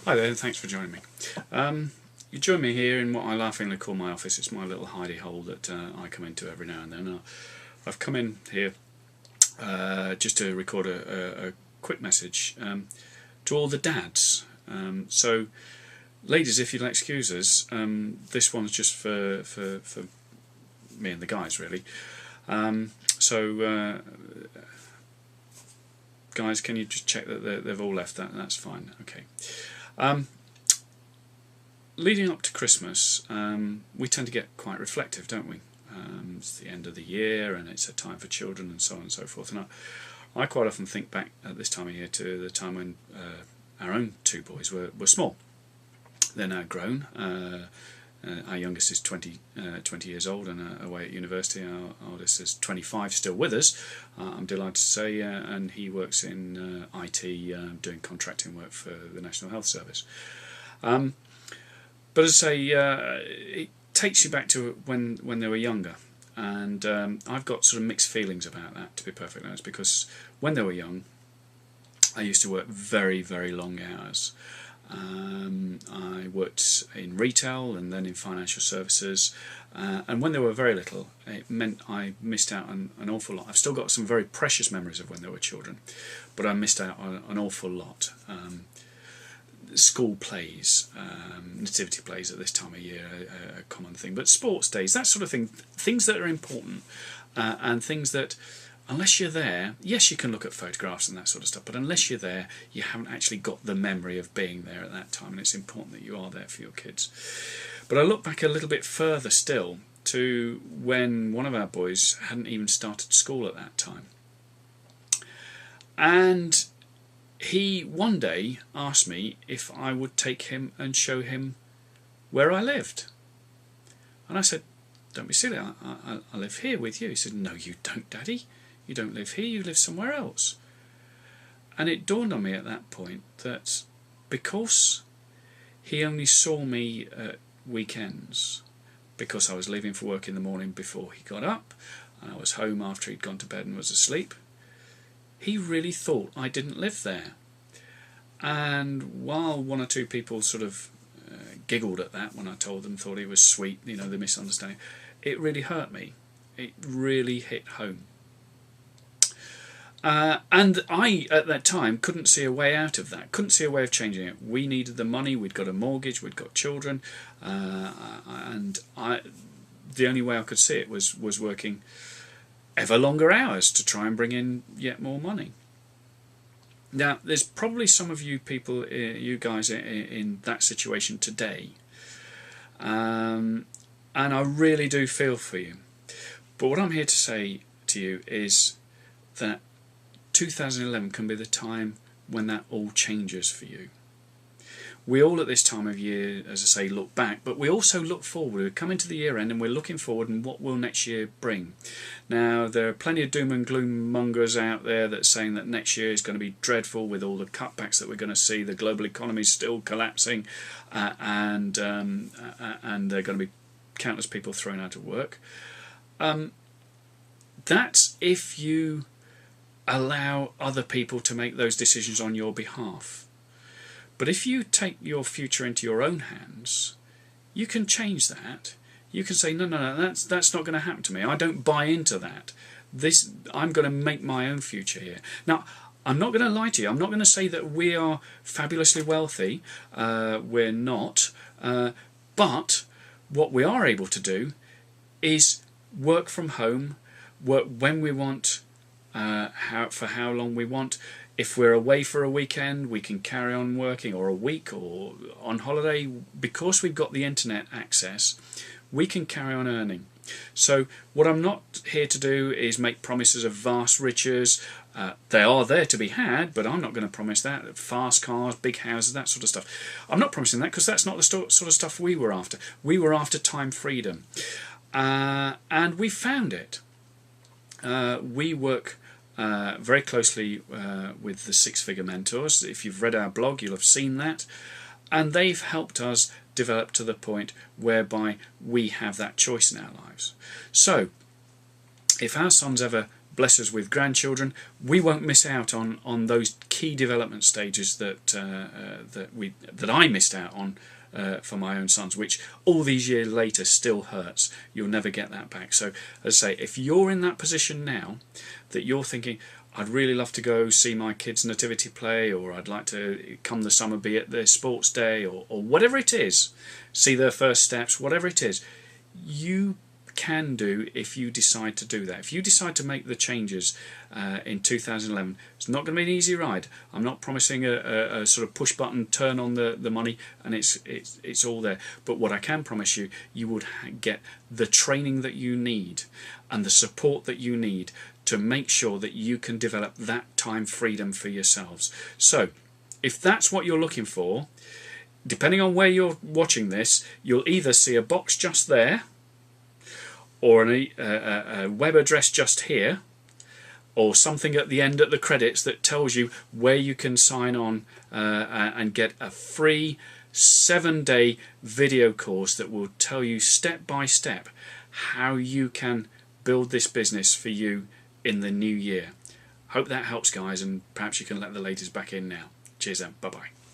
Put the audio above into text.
Hi there, thanks for joining me. You join me here in what I laughingly call my office. It's my little hidey hole that I come into every now and then. I've come in here just to record a quick message to all the dads. So, ladies, if you'll excuse us, this one's just for me and the guys, really. Guys, can you just check that they've all left? That's fine. Okay. Leading up to Christmas, we tend to get quite reflective, don't we? It's the end of the year and it's a time for children and so on and so forth. And I quite often think back at this time of year to the time when our own two boys were small. They're now grown. Our youngest is 20 years old and away at university. Our oldest is 25, still with us, I'm delighted to say, and he works in IT, doing contracting work for the National Health Service. But as I say, it takes you back to when they were younger, and I've got sort of mixed feelings about that, to be perfectly honest, because when they were young, I used to work very, very long hours. I worked in retail and then in financial services, and when they were very little, it meant I missed out on an awful lot. I've still got some very precious memories of when they were children, but I missed out on an awful lot. School plays, nativity plays at this time of year, a common thing, but sports days, that sort of thing, things that are important, and things that, unless you're there, yes, you can look at photographs and that sort of stuff, but unless you're there, you haven't actually got the memory of being there at that time, and it's important that you are there for your kids. But I look back a little bit further still to when one of our boys hadn't even started school at that time. And he one day asked me if I would take him and show him where I lived. And I said, don't be silly, I live here with you. He said, no you don't, Daddy. You don't live here, you live somewhere else. And it dawned on me at that point that because he only saw me at weekends, because I was leaving for work in the morning before he got up, and I was home after he'd gone to bed and was asleep, he really thought I didn't live there. And while one or two people sort of giggled at that when I told them, thought it was sweet, the misunderstanding, it really hurt me. It really hit home. And I, at that time, couldn't see a way out of that, couldn't see a way of changing it. We needed the money, we'd got a mortgage, we'd got children, and the only way I could see it was working ever longer hours to try and bring in yet more money. Now, there's probably some of you people, you guys, in that situation today, and I really do feel for you. But what I'm here to say to you is that 2011 can be the time when that all changes for you. We all at this time of year, as I say, look back, but we also look forward. We're coming to the year end and we're looking forward and what will next year bring. Now, there are plenty of doom and gloom mongers out there that's saying that next year is going to be dreadful with all the cutbacks that we're going to see. The global economy is still collapsing, and there are going to be countless people thrown out of work. That's if you allow other people to make those decisions on your behalf. But if you take your future into your own hands, you can change that. You can say, no, that's not going to happen to me. I don't buy into that. I'm going to make my own future here. Now, I'm not going to lie to you. I'm not going to say that we are fabulously wealthy. We're not. But what we are able to do is work from home, work when we want, for how long we want. If we're away for a weekend, we can carry on working, or a week, or on holiday. Because we've got the internet access, we can carry on earning. So what I'm not here to do is make promises of vast riches. They are there to be had, but I'm not going to promise that. Fast cars, big houses, that sort of stuff. I'm not promising that because that's not the sort of stuff we were after. We were after time freedom. And we found it. We work very closely with the Six Figure Mentors. If you've read our blog, you'll have seen that. And they've helped us develop to the point whereby we have that choice in our lives. So, if our sons ever bless us with grandchildren, we won't miss out on those key development stages that I missed out on for my own sons, which all these years later still hurts. You'll never get that back. So as I say, if you're in that position now that you're thinking, I'd really love to go see my kids' nativity play, or I'd like to come the summer be at their sports day, or whatever it is, see their first steps, whatever it is, you can do if you decide to do that. If you decide to make the changes in 2011, it's not going to be an easy ride. I'm not promising a sort of push button turn on the money and it's all there. But what I can promise you, you would get the training that you need and the support that you need to make sure that you can develop that time freedom for yourselves. So if that's what you're looking for, depending on where you're watching this, you'll either see a box just there, or a web address just here, or something at the end at the credits that tells you where you can sign on and get a free 7-day video course that will tell you step by step how you can build this business for you in the new year. Hope that helps, guys, and perhaps you can let the ladies back in now. Cheers then. Bye bye.